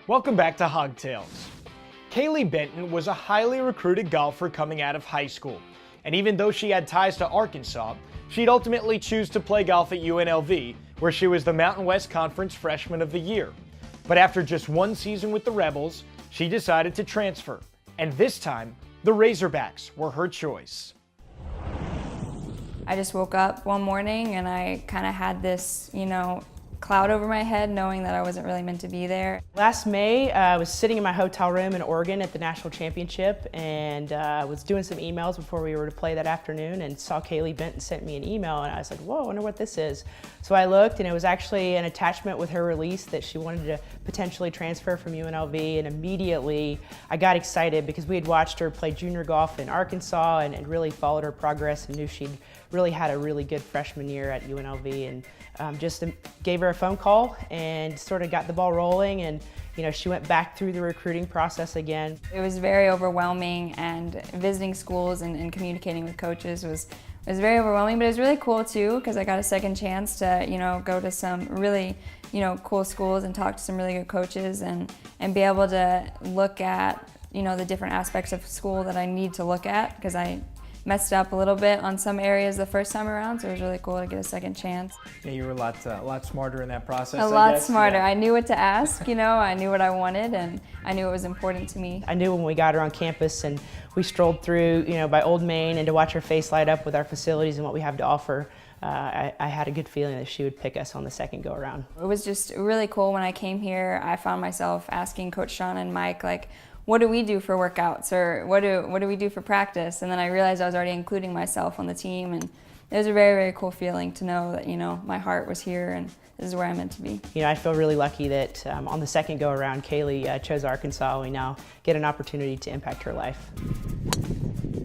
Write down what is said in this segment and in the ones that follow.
Welcome back to Hogtails. Kaylee Benton was a highly recruited golfer coming out of high school, and even though she had ties to Arkansas, she'd ultimately choose to play golf at UNLV, where she was the Mountain West Conference Freshman of the Year. But after just one season with the Rebels, she decided to transfer, and this time, the Razorbacks were her choice. I just woke up one morning and I kind of had this, cloud over my head knowing that I wasn't really meant to be there. Last May, I was sitting in my hotel room in Oregon at the National Championship and was doing some emails before we were to play that afternoon and saw Kaylee Benton sent me an email and I was like, whoa, I wonder what this is. So I looked and it was actually an attachment with her release that she wanted to potentially transfer from UNLV, and immediately I got excited because we had watched her play junior golf in Arkansas and really followed her progress and knew she'd really had a really good freshman year at UNLV, and just gave her a phone call and sort of got the ball rolling, and she went back through the recruiting process again. It was very overwhelming, and visiting schools and communicating with coaches was very overwhelming, but it was really cool too because I got a second chance to go to some really cool schools and talk to some really good coaches and be able to look at the different aspects of school that I need to look at, because I messed up a little bit on some areas the first time around, so it was really cool to get a second chance. Yeah, you were a lot smarter in that process. A lot smarter. Yeah. I knew what to ask, I knew what I wanted, and I knew it was important to me. I knew when we got her on campus and we strolled through, by Old Main, and to watch her face light up with our facilities and what we have to offer, I had a good feeling that she would pick us on the second go around. It was just really cool. When I came here, I found myself asking Coach Sean and Mike, what do we do for workouts, or what do we do for practice? And then I realized I was already including myself on the team, and it was a very, very cool feeling to know that my heart was here and this is where I'm meant to be. I feel really lucky that on the second go around, Kaylee chose Arkansas. We now get an opportunity to impact her life.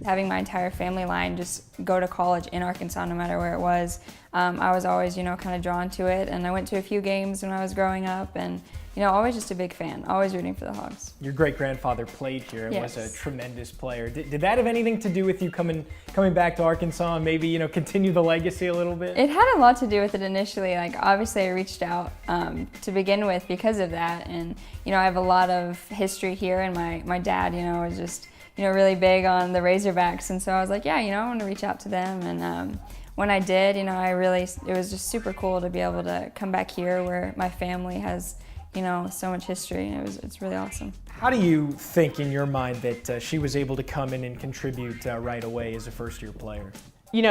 Having my entire family line just go to college in Arkansas, no matter where it was, I was always kind of drawn to it, and I went to a few games when I was growing up, and always just a big fan, always rooting for the Hogs. Your great-grandfather played here and yes. was a tremendous player. Did that have anything to do with you coming back to Arkansas and maybe continue the legacy a little bit? It had a lot to do with it initially. Obviously I reached out to begin with because of that, and I have a lot of history here, and my dad was just really big on the Razorbacks, and so I was like, yeah, I want to reach out to them, and when I did, it was just super cool to be able to come back here where my family has so much history, and it's really awesome. How do you think in your mind that she was able to come in and contribute right away as a first-year player?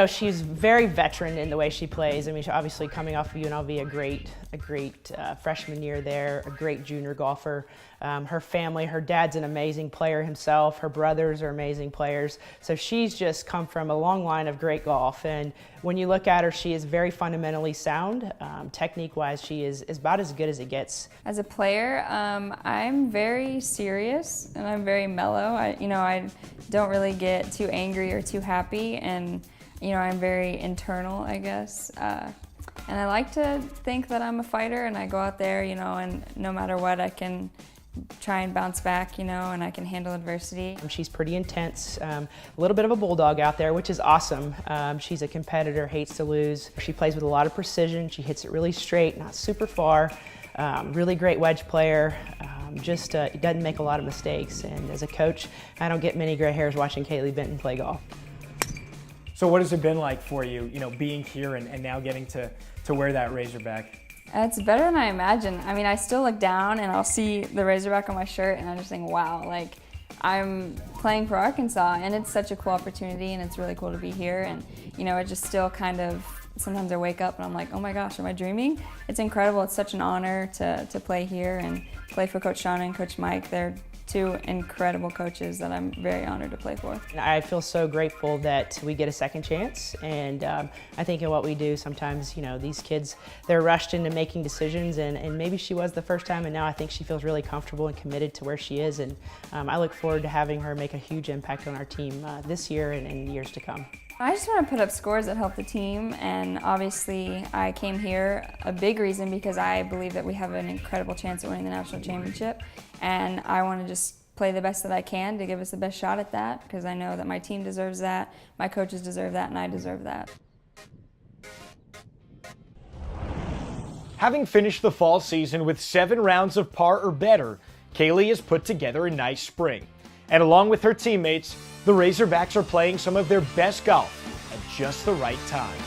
She's very veteran in the way she plays. I mean, she's obviously coming off of UNLV, a great freshman year there, a great junior golfer. Her family, her dad's an amazing player himself. Her brothers are amazing players. So she's just come from a long line of great golf. And when you look at her, she is very fundamentally sound. Technique-wise, she is about as good as it gets. As a player, I'm very serious and I'm very mellow. I don't really get too angry or too happy, and I'm very internal, I guess. And I like to think that I'm a fighter, and I go out there, and no matter what, I can try and bounce back, and I can handle adversity. She's pretty intense, a little bit of a bulldog out there, which is awesome. She's a competitor, hates to lose. She plays with a lot of precision. She hits it really straight, not super far. Really great wedge player. Just doesn't make a lot of mistakes. And as a coach, I don't get many gray hairs watching Kaylee Benton play golf. So what has it been like for you, being here and now getting to wear that Razorback? It's better than I imagined. I mean, I still look down and I'll see the Razorback on my shirt, and I just think, wow, I'm playing for Arkansas, and it's such a cool opportunity, and it's really cool to be here. And it just still kind of, sometimes I wake up and I'm like, oh my gosh, am I dreaming? It's incredible. It's such an honor to play here and play for Coach Sean and Coach Mike. They're two incredible coaches that I'm very honored to play for. I feel so grateful that we get a second chance, and I think in what we do sometimes, these kids, they're rushed into making decisions, and maybe she was the first time, and now I think she feels really comfortable and committed to where she is, and I look forward to having her make a huge impact on our team this year and in years to come. I just want to put up scores that help the team, and obviously I came here a big reason because I believe that we have an incredible chance at winning the national championship, and I want to just play the best that I can to give us the best shot at that, because I know that my team deserves that, my coaches deserve that, and I deserve that. Having finished the fall season with 7 rounds of par or better, Kaylee has put together a nice spring. And along with her teammates, the Razorbacks are playing some of their best golf at just the right time.